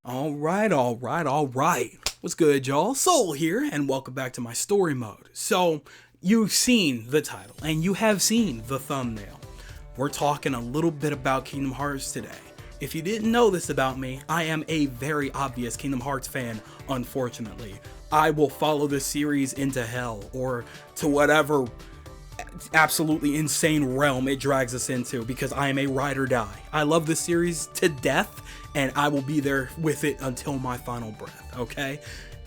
All right. What's good, y'all? Soul here, and welcome back to my story mode. So, you've seen the title, and you have seen the thumbnail. We're talking a little bit about Kingdom Hearts today. If you didn't know this about me, I am a very obvious Kingdom Hearts fan, unfortunately. I will follow this series into hell, or to whatever absolutely insane realm it drags us into, because I am a ride or die. I love this series to death, and I will be there with it until my final breath, okay?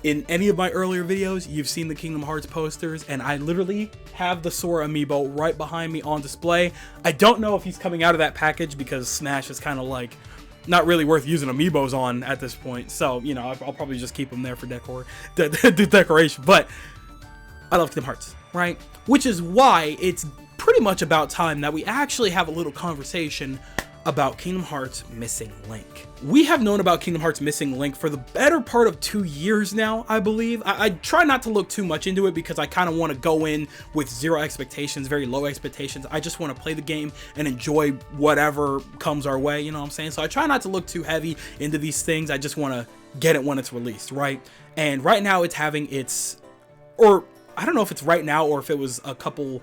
In any of my earlier videos, you've seen the Kingdom Hearts posters, and I literally have the Sora amiibo right behind me on display. I don't know if he's coming out of that package because Smash is kind of like not really worth using amiibos on at this point, so, you know, I'll probably just keep them there for decoration, but I love Kingdom Hearts, right? Which is why it's pretty much about time that we actually have a little conversation about Kingdom Hearts Missing Link. We have known about Kingdom Hearts Missing Link for the better part of 2 years now, I believe. I try not to look too much into it because I kind of want to go in with zero expectations, very low expectations. I just want to play the game and enjoy whatever comes our way, you know what I'm saying? So I try not to look too heavy into these things. I just want to get it when it's released, right? And right now it's having its, or I don't know if it's right now or if it was a couple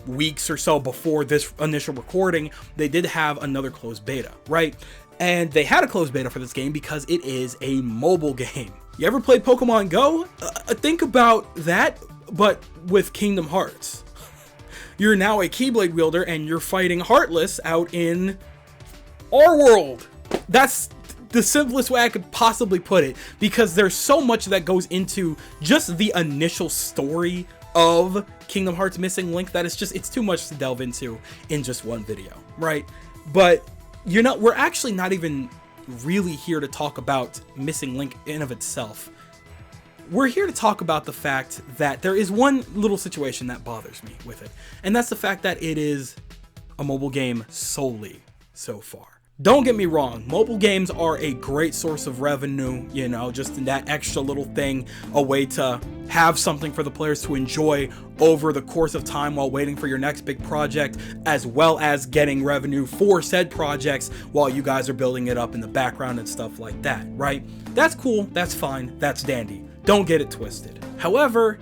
weeks or so before this initial recording, they did have another closed beta, right? And they had a closed beta for this game because it is a mobile game. You ever played Pokemon Go? Think about that, but with Kingdom Hearts. You're now a Keyblade wielder and you're fighting Heartless out in our world. That's the simplest way I could possibly put it, because there's so much that goes into just the initial story of Kingdom Hearts Missing Link that it's too much to delve into in just one video, right? But we're actually not even really here to talk about Missing Link in of itself. We're here to talk about the fact that there is one little situation that bothers me with it, and that's the fact that it is a mobile game solely so far. Don't get me wrong, mobile games are a great source of revenue, you know, just that extra little thing, a way to have something for the players to enjoy over the course of time while waiting for your next big project, as well as getting revenue for said projects while you guys are building it up in the background and stuff like that, right? That's cool, that's fine, that's dandy. Don't get it twisted. However,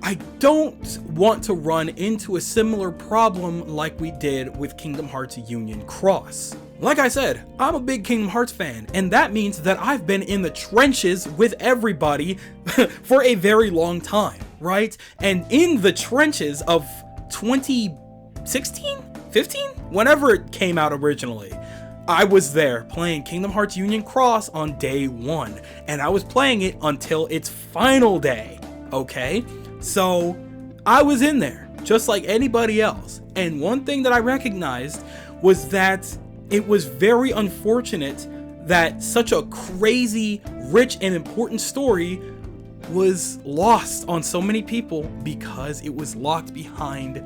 I don't want to run into a similar problem like we did with Kingdom Hearts Union Cross. Like I said, I'm a big Kingdom Hearts fan, and that means that I've been in the trenches with everybody for a very long time, right? And in the trenches of 2016? 15? Whenever it came out originally, I was there playing Kingdom Hearts Union Cross on day one, and I was playing it until its final day, okay? So I was in there, just like anybody else. And one thing that I recognized was that it was very unfortunate that such a crazy, rich, and important story was lost on so many people because it was locked behind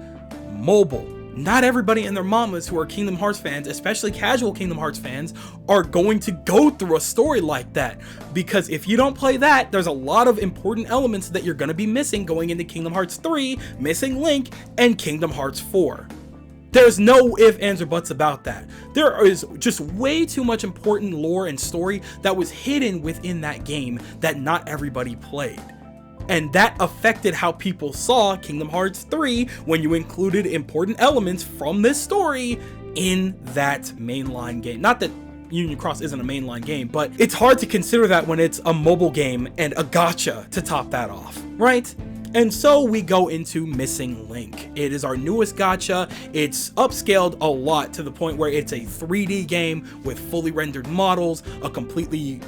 mobile. Not everybody and their mamas who are Kingdom Hearts fans, especially casual Kingdom Hearts fans, are going to go through a story like that. Because if you don't play that, there's a lot of important elements that you're going to be missing going into Kingdom Hearts 3, Missing Link, and Kingdom Hearts 4. There's no ifs, ands, or buts about that. There is just way too much important lore and story that was hidden within that game that not everybody played. And that affected how people saw Kingdom Hearts 3 when you included important elements from this story in that mainline game. Not that Union Cross isn't a mainline game, but it's hard to consider that when it's a mobile game and a gacha to top that off, right? And so we go into Missing Link. It is our newest gacha. It's upscaled a lot to the point where it's a 3D game with fully rendered models, a completely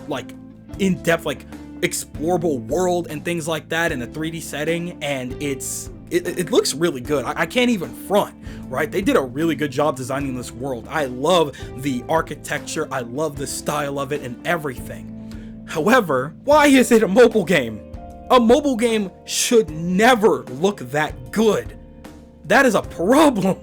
in-depth explorable world and things like that in a 3D setting, and it looks really good. I can't even front, right? They did a really good job designing this world. I love the architecture, I love the style of it and everything. However, why is it a mobile game? A mobile game should never look that good. That is a problem.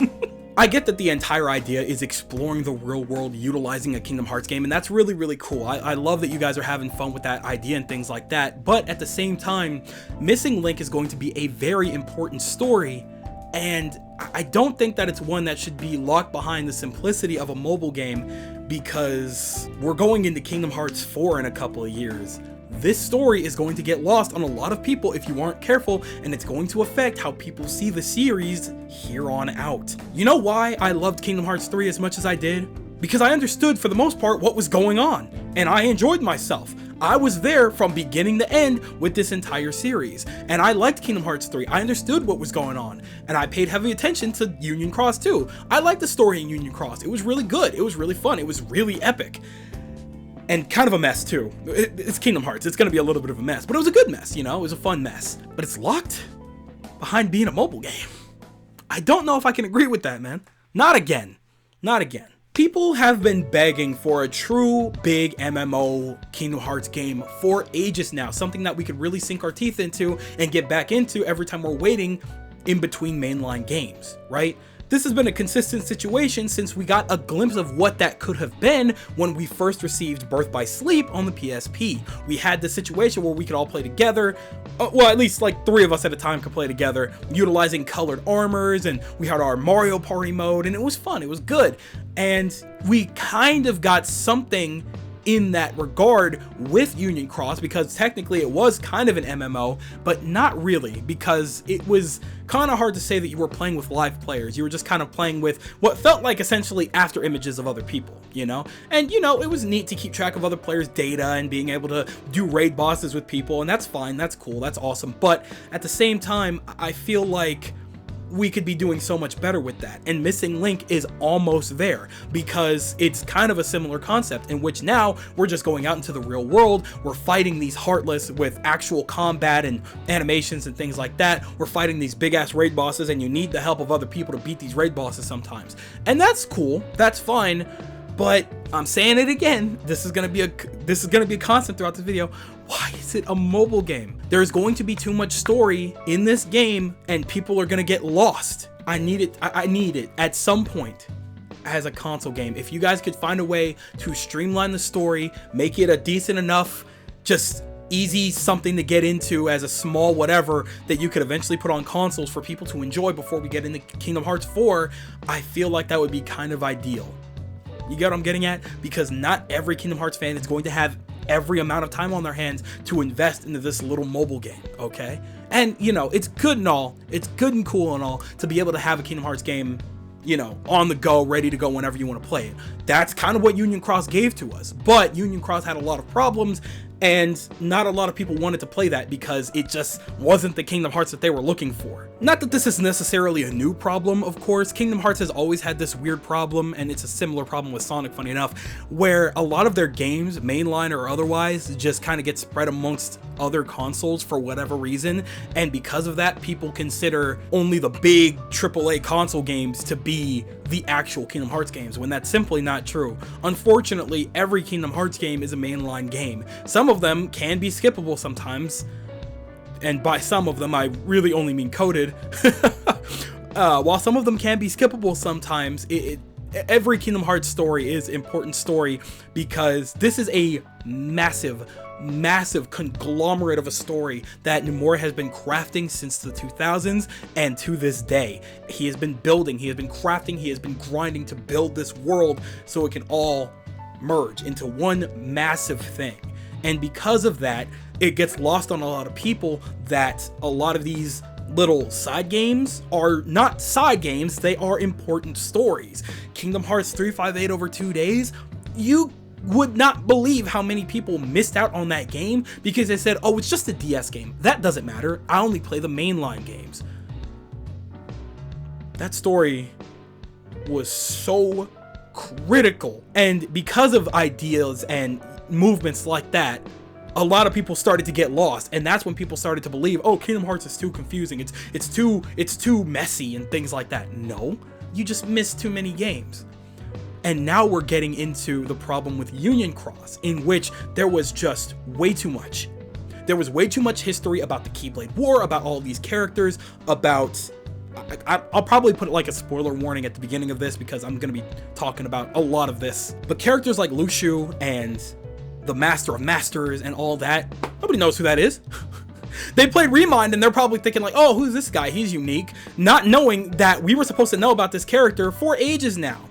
I get that the entire idea is exploring the real world utilizing a Kingdom Hearts game, and that's really, really cool. I love that you guys are having fun with that idea and things like that, but at the same time, Missing Link is going to be a very important story, and I don't think that it's one that should be locked behind the simplicity of a mobile game because we're going into Kingdom Hearts 4 in a couple of years. This story is going to get lost on a lot of people if you aren't careful, and it's going to affect how people see the series here on out. You know why I loved Kingdom Hearts 3 as much as I did? Because I understood for the most part what was going on, and I enjoyed myself. I was there from beginning to end with this entire series, and I liked Kingdom Hearts 3. I understood what was going on, and I paid heavy attention to Union Cross too. I liked the story in Union Cross. It was really good. It was really fun. It was really epic. And kind of a mess too. It's Kingdom Hearts. It's going to be a little bit of a mess, but it was a good mess, you know? It was a fun mess. But it's locked behind being a mobile game. I don't know if I can agree with that, man. Not again. Not again. People have been begging for a true big MMO Kingdom Hearts game for ages now, something that we could really sink our teeth into and get back into every time we're waiting in between mainline games, right? This has been a consistent situation since we got a glimpse of what that could have been when we first received Birth by Sleep on the PSP. We had this situation where we could all play together, well, at least like 3 of us at a time could play together, utilizing colored armors, and we had our Mario Party mode, and it was fun, it was good. And we kind of got something in that regard with Union Cross, because technically it was kind of an MMO, but not really, because it was kind of hard to say that you were playing with live players. You were just kind of playing with what felt like essentially after images of other people, you know? And, you know, it was neat to keep track of other players' data and being able to do raid bosses with people, and that's fine, that's cool, that's awesome. But at the same time, I feel like we could be doing so much better with that, and Missing Link is almost there, because it's kind of a similar concept in which now we're just going out into the real world, we're fighting these Heartless with actual combat and animations and things like that, we're fighting these big ass raid bosses, and you need the help of other people to beat these raid bosses sometimes, and that's cool, that's fine. But I'm saying it again, this is gonna be a constant throughout this video. Why is it a mobile game? There's going to be too much story in this game, and people are gonna get lost. I need it at some point as a console game. If you guys could find a way to streamline the story, make it a decent enough, just easy something to get into as a small whatever that you could eventually put on consoles for people to enjoy before we get into Kingdom Hearts 4, I feel like that would be kind of ideal. You get what I'm getting at? Because not every Kingdom Hearts fan is going to have every amount of time on their hands to invest into this little mobile game, okay? And, you know, it's good and all, it's good and cool and all to be able to have a Kingdom Hearts game, you know, on the go, ready to go whenever you want to play it. That's kind of what Union Cross gave to us, but Union Cross had a lot of problems, and not a lot of people wanted to play that because it just wasn't the Kingdom Hearts that they were looking for. Not that this is necessarily a new problem, of course. Kingdom Hearts has always had this weird problem, and it's a similar problem with Sonic, funny enough, where a lot of their games, mainline or otherwise, just kind of get spread amongst other consoles for whatever reason, and because of that, people consider only the big AAA console games to be the actual Kingdom Hearts games, when that's simply not true. Unfortunately, every Kingdom Hearts game is a mainline game. Some of them can be skippable sometimes, and by some of them I really only mean coded. While some of them can be skippable sometimes, every Kingdom Hearts story is important story, because this is a massive conglomerate of a story that Nomura has been crafting since the 2000s and to this day. He has been building, he has been crafting, he has been grinding to build this world so it can all merge into one massive thing. And because of that, it gets lost on a lot of people that a lot of these little side games are not side games, they are important stories. Kingdom Hearts 358 over 2 days, you would not believe how many people missed out on that game because they said, oh, it's just a DS game. That doesn't matter. I only play the mainline games. That story was so critical. And because of ideas and movements like that, a lot of people started to get lost, and that's when people started to believe, oh, Kingdom Hearts is too confusing, it's too messy and things like that. No, you just missed too many games. And now we're getting into the problem with Union Cross, in which there was just way too much. There was way too much history about the Keyblade War, about all these characters, about... I'll probably put like a spoiler warning at the beginning of this because I'm going to be talking about a lot of this. But characters like Luxu and the Master of Masters and all that, nobody knows who that is. They played Remind and they're probably thinking like, oh, who's this guy? He's unique. Not knowing that we were supposed to know about this character for ages now.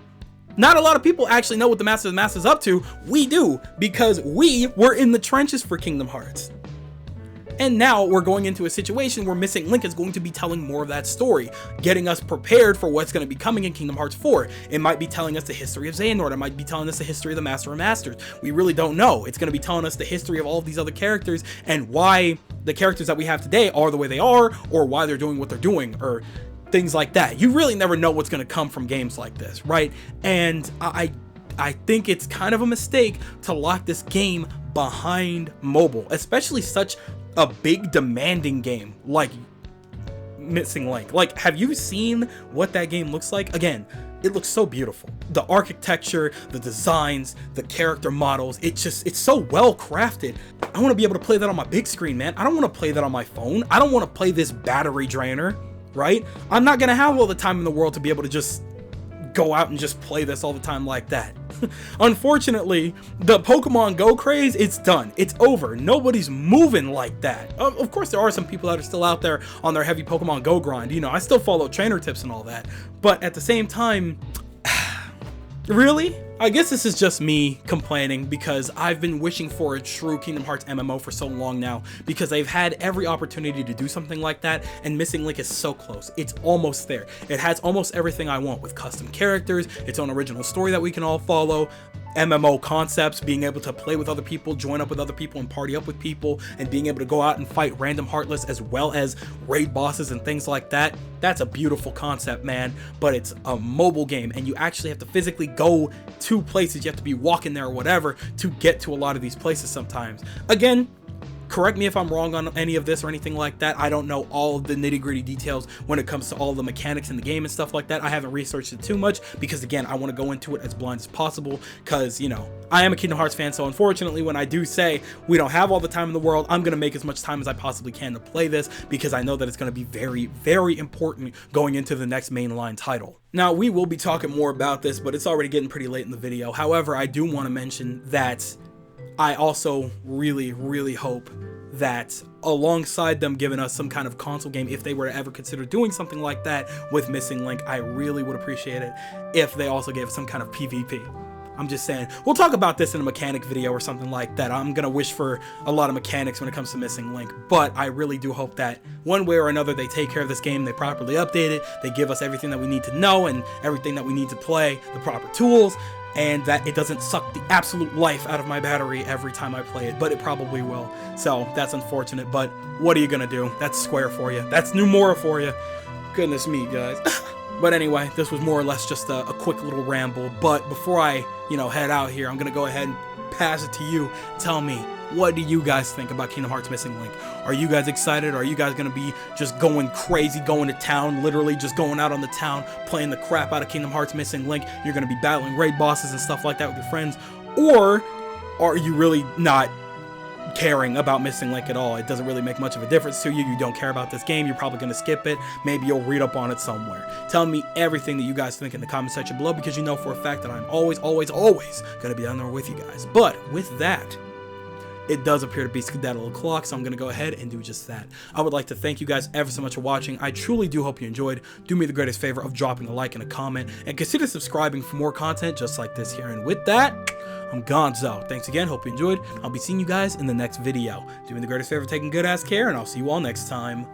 Not a lot of people actually know what the Master of the Masters is up to. We do, because we were in the trenches for Kingdom Hearts. And now we're going into a situation where Missing Link is going to be telling more of that story, getting us prepared for what's going to be coming in Kingdom Hearts 4. It might be telling us the history of Xehanort. It might be telling us the history of the Master of Masters. We really don't know. It's going to be telling us the history of all of these other characters and why the characters that we have today are the way they are, or why they're doing what they're doing, or things like that. You really never know what's going to come from games like this, right? And I think it's kind of a mistake to lock this game behind mobile, especially such a big demanding game like Missing Link. Like, have you seen what that game looks like? Again, it looks so beautiful. The architecture, the designs, the character models, it's so well crafted. I want to be able to play that on my big screen, man. I don't want to play that on my phone. I don't want to play this battery drainer, right? I'm not gonna have all the time in the world to be able to just go out and just play this all the time like that. Unfortunately, the Pokemon Go craze, it's done. It's over. Nobody's moving like that. Of course, there are some people that are still out there on their heavy Pokemon Go grind. You know, I still follow trainer tips and all that. But at the same time, really? I guess this is just me complaining because I've been wishing for a true Kingdom Hearts MMO for so long now, because they've had every opportunity to do something like that, and Missing Link is so close. It's almost there. It has almost everything I want, with custom characters, its own original story that we can all follow, MMO concepts, being able to play with other people, join up with other people and party up with people, and being able to go out and fight random Heartless as well as raid bosses and things like that. That's a beautiful concept, man, but it's a mobile game and you actually have to physically go to places. You have to be walking there or whatever to get to a lot of these places sometimes. Again, correct me if I'm wrong on any of this or anything like that. I don't know all of the nitty-gritty details when it comes to all the mechanics in the game and stuff like that. I haven't researched it too much because, again, I want to go into it as blind as possible because, you know, I am a Kingdom Hearts fan, so unfortunately when I do say we don't have all the time in the world, I'm going to make as much time as I possibly can to play this because I know that it's going to be very, very important going into the next mainline title. Now, we will be talking more about this, but it's already getting pretty late in the video. However, I do want to mention that I also really, really hope that alongside them giving us some kind of console game, if they were to ever consider doing something like that with Missing Link, I really would appreciate it if they also gave us some kind of PvP. I'm just saying, we'll talk about this in a mechanic video or something like that. I'm gonna wish for a lot of mechanics when it comes to Missing Link, but I really do hope that one way or another they take care of this game, they properly update it, they give us everything that we need to know and everything that we need to play, the proper tools, and that it doesn't suck the absolute life out of my battery every time I play it, but it probably will. So that's unfortunate, but what are you gonna do? That's Square for you. That's Nomura for you. Goodness me, guys. But anyway, this was more or less just a quick little ramble. But before I, head out here, I'm gonna go ahead and pass it to you. Tell me, what do you guys think about Kingdom Hearts Missing Link? Are you guys excited? Are you guys gonna be just going crazy, going to town, literally just going out on the town, playing the crap out of Kingdom Hearts Missing Link? You're gonna be battling raid bosses and stuff like that with your friends? Or are you really not caring about Missing Link at all? It doesn't really make much of a difference to you. You don't care about this game. You're probably going to skip it. Maybe you'll read up on it somewhere. Tell me everything that you guys think in the comment section below, because you know for a fact that I'm always, always, always going to be down there with you guys. But with that, it does appear to be skedaddle o'clock, so I'm going to go ahead and do just that. I would like to thank you guys ever so much for watching. I truly do hope you enjoyed. Do me the greatest favor of dropping a like and a comment, and consider subscribing for more content just like this here. And with that, I'm Gonzo. Thanks again. Hope you enjoyed. I'll be seeing you guys in the next video. Do me the greatest favor of taking good ass care, and I'll see you all next time.